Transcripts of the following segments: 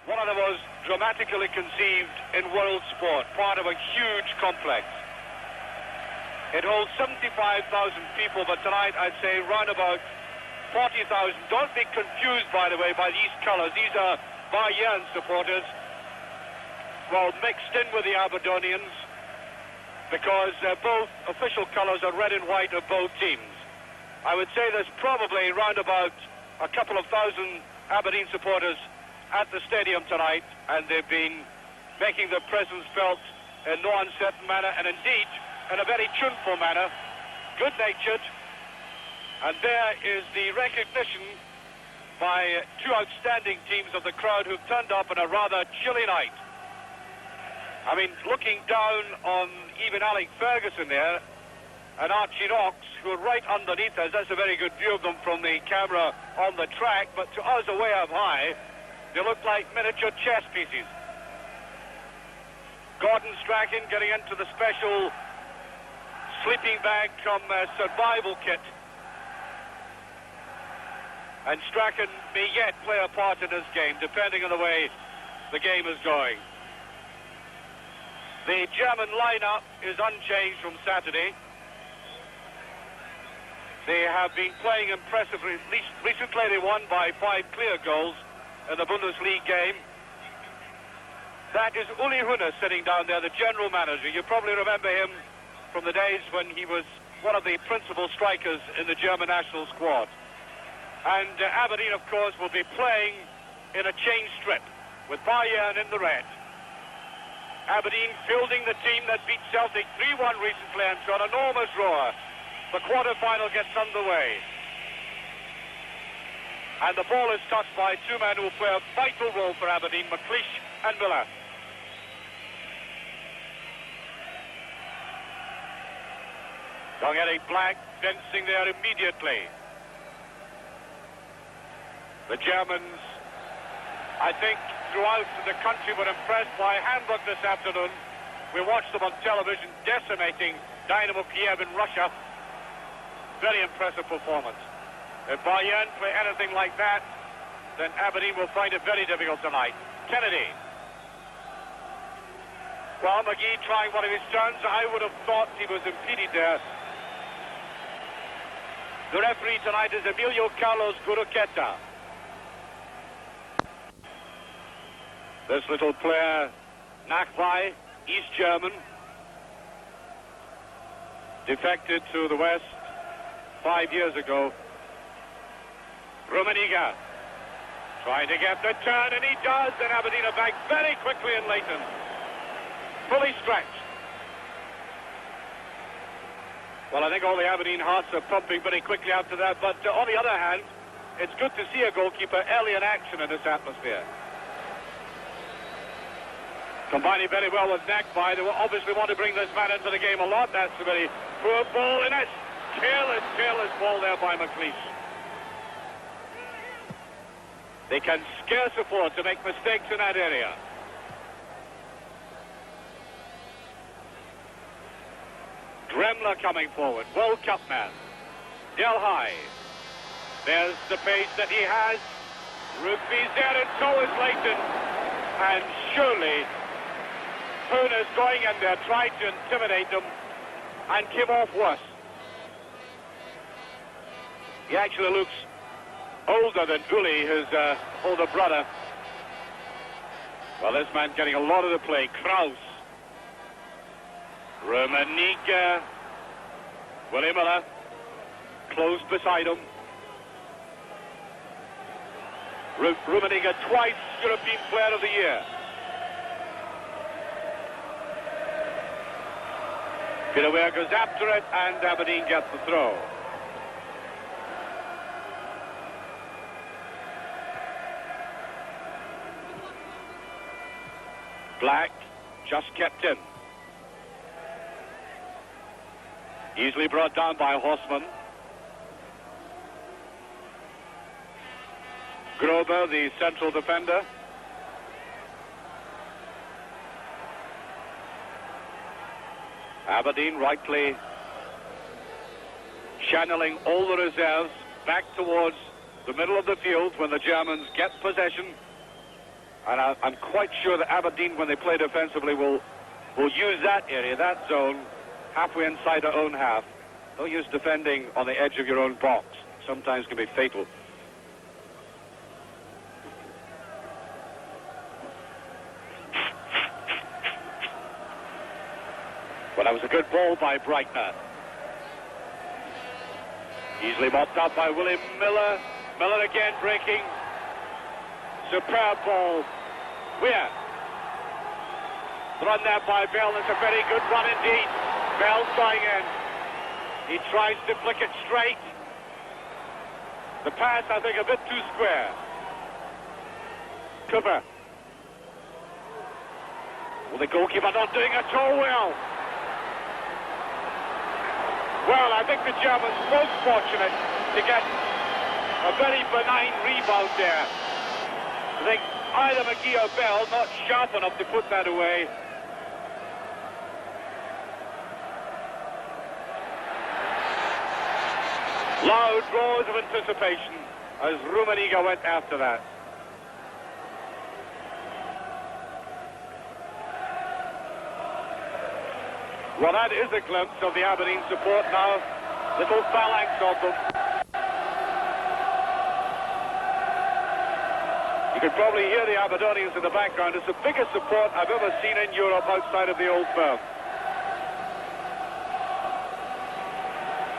one of the most dramatically conceived in world sport, part of a huge complex. It holds 75,000 people, but tonight I'd say round about 40,000. Don't be confused, by the way, by these colours. These are Bayern supporters, well, mixed in with the Aberdonians, because both official colours are red and white of both teams. I would say there's probably round about a couple of thousand Aberdeen supporters at the stadium tonight, and they've been making their presence felt in no uncertain manner, and indeed in a very tuneful manner, good-natured. And there is the recognition by two outstanding teams of the crowd who've turned up on a rather chilly night. I mean, looking down on even Alec Ferguson there and Archie Knox, who are right underneath us. That's a very good view of them from the camera on the track, but to us away up high, they look like miniature chess pieces. Gordon Strachan getting into the special sleeping bag come survival kit. And Strachan may yet play a part in this game, depending on the way the game is going. The German lineup is unchanged from Saturday. They have been playing impressively. At least recently they won by 5 clear goals in the Bundesliga game. That is Uli Hoeneß sitting down there, the general manager. You probably remember him from the days when he was one of the principal strikers in the German national squad. And Aberdeen, of course, will be playing in a change strip with Bayern in the red. Aberdeen fielding the team that beat Celtic 3-1 recently and to an enormous roar. The quarter-final gets underway. And the ball is touched by two men who will play a vital role for Aberdeen, McLeish and Miller. Dongeri Black fencing there immediately. The Germans, I think, throughout the country were impressed by Hamburg this afternoon. We watched them on television decimating Dynamo Kiev in Russia. Very impressive performance. If Bayern play anything like that, then Aberdeen will find it very difficult tonight. Kennedy. Well, McGee trying one of his turns. I would have thought he was impeded there. The referee tonight is Emilio Carlos Guruqueta. This little player, Nachwey, East German, defected to the West 5 years ago. Rummenigge trying to get the turn, and he does, and Aberdeen are back very quickly in Leighton. Fully stretched. Well, I think all the Aberdeen hearts are pumping very quickly after that, but on the other hand, it's good to see a goalkeeper early in action in this atmosphere. Combining very well with Nachwey. They will obviously want to bring this man into the game a lot. That's a very poor ball, and it's careless ball there by McLeish. They can scarce afford to make mistakes in that area. Dremler coming forward, World Cup man. Del High. There's the pace that he has. Rugby's there, and so is Leighton. And surely Hoeneß going in there, tried to intimidate them, and came off worse. He actually looks older than Uli, his older brother. Well, this man getting a lot of the play. Kraus. Rummenigge. Willie Miller. Close beside him. Rummenigge, twice European Player of the Year. Peter goes after it, and Aberdeen gets the throw. Black just kept in. Easily brought down by Horseman. Grober, the central defender. Aberdeen rightly channeling all the reserves back towards the middle of the field when the Germans get possession. And I'm quite sure that Aberdeen, when they play defensively, will use that area, that zone, halfway inside their own half. Don't use defending on the edge of your own box. Sometimes can be fatal. Well, that was a good ball by Breitner. Easily mopped up by William Miller. Miller again breaking. Superb ball. Weir. Run there by Bell. It's a very good run indeed. Bell's going in. He tries to flick it straight. The pass, I think, a bit too square. Coupe. Well, the goalkeeper not doing at all well. Well, I think the Germans most fortunate to get a very benign rebound there. I think either McGee or Bell not sharp enough to put that away. Loud roars of anticipation as Rummenigge went after that. Well, that is a glimpse of the Aberdeen support now. Little phalanx of them. You could probably hear the Aberdonians in the background. It's the biggest support I've ever seen in Europe outside of the Old Firm.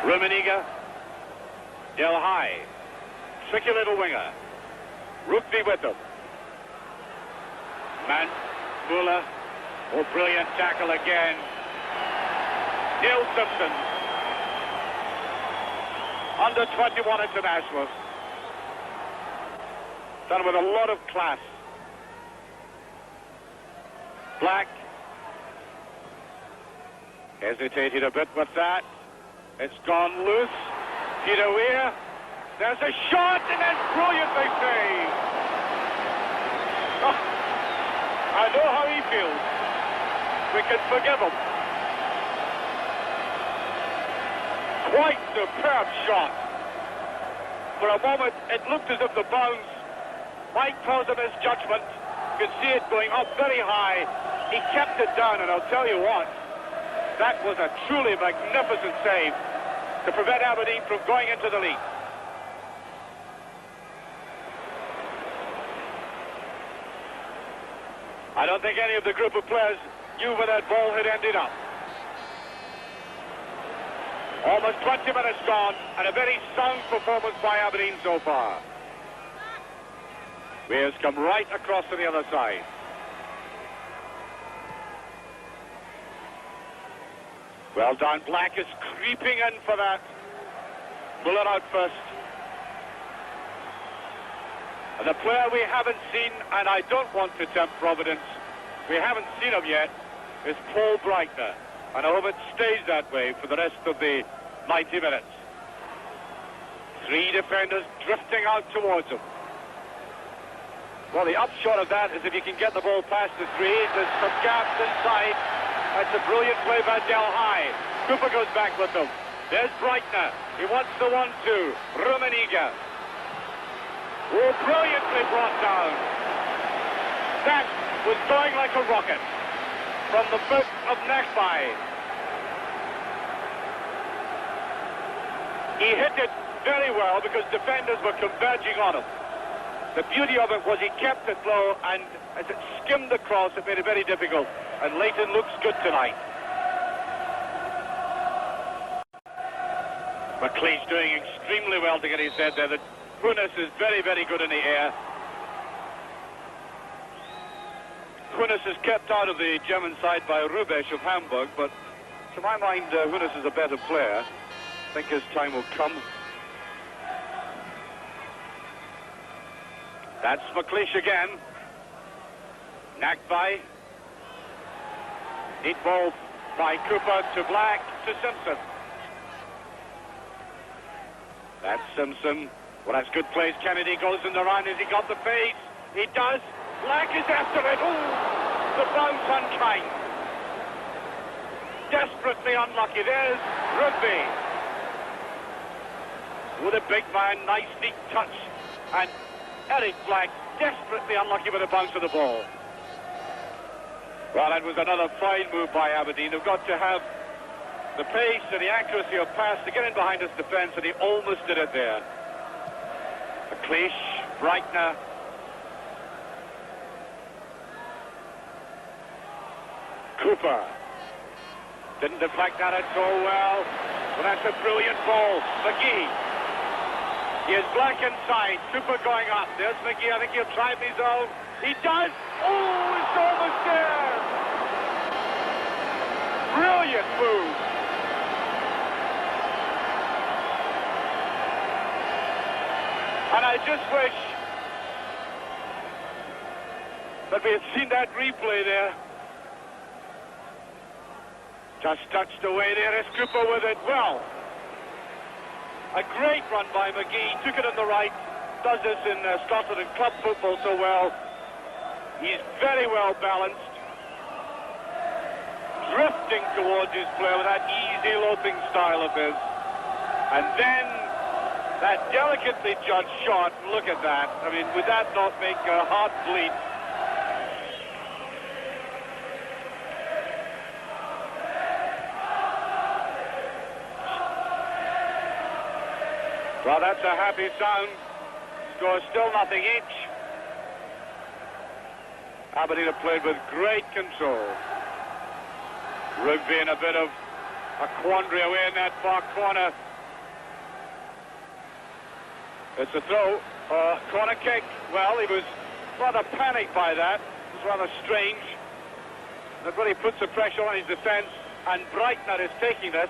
Rummenigge. Del High. Tricky little winger. Rugby with him. Man. Muller. Oh, brilliant tackle again. Neil Simpson, under 21 international, done with a lot of class. Black hesitated a bit with that. It's gone loose. Peter Weir, there's a shot and then brilliantly saved. Oh, I know how he feels. We can forgive him. Quite superb shot. For a moment, it looked as if the bounce might cause him his judgment. You can see it going up very high. He kept it down, and I'll tell you what, that was a truly magnificent save to prevent Aberdeen from going into the lead. I don't think any of the group of players knew where that ball had ended up. Almost 20 minutes gone, and a very sound performance by Aberdeen so far. Weir's come right across to the other side. Well done. Black is creeping in for that. Muller out first. And the player we haven't seen, and I don't want to tempt Providence, we haven't seen him yet, is Paul Breitner. And I hope it stays that way for the rest of the 90 minutes. Three defenders drifting out towards him. Well, the upshot of that is if you can get the ball past the three, there's some gaps inside. That's a brilliant play by Del High. Coupe goes back with them. There's Breitner. He wants the 1-2. Rummenigge. Oh, brilliantly brought down. That was going like a rocket from the foot of Nakbai. He hit it very well because defenders were converging on him. The beauty of it was he kept it low, and as it skimmed across, it made it very difficult. And Leighton looks good tonight. McLean's doing extremely well to get his head there. The Kunis is very, very good in the air. Kunis is kept out of the German side by Rubesch of Hamburg, but to my mind, Kunis is a better player. I think his time will come. That's McLeish again. Nakbai. Neat ball by Cooper to Black to Simpson. That's Simpson. Well, that's good place. Kennedy goes in the run. Has he got the pace? He does. Black is after it. Ooh, the bounce unkind. Desperately unlucky. There's Rugby. With a big man, nice neat touch. And Eric Black desperately unlucky with the bounce of the ball. Well, that was another fine move by Aberdeen. They've got to have the pace and the accuracy of pass to get in behind his defence, and he almost did it there. McLeish, Breitner. Cooper. Didn't deflect that at all well. Well, that's a brilliant ball. McGee. He is black inside. Cooper going up. There's McGee. I think he'll try his own. He does. Oh, it's almost there. Brilliant move. And I just wish that we had seen that replay there. Just touched away there is Cooper with it. Well, a great run by McGee. Took it on the right. Does this in Scotland and club football so well. He's very well balanced. Drifting towards his player with that easy loping style of his. And then that delicately judged shot. Look at that. I mean, would that not make a heart bleed? Well, that's a happy sound. Score still nothing each. Aberdeen have played with great control. Rugby in a bit of a quandary away in that far corner. It's a throw. Corner kick. Well, he was rather panicked by that. It was rather strange. That really puts the pressure on his defence, and Breitner is taking this.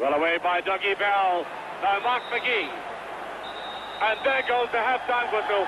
Well away by Dougie Bell. Now Mark McGee. And there goes the half-time whistle.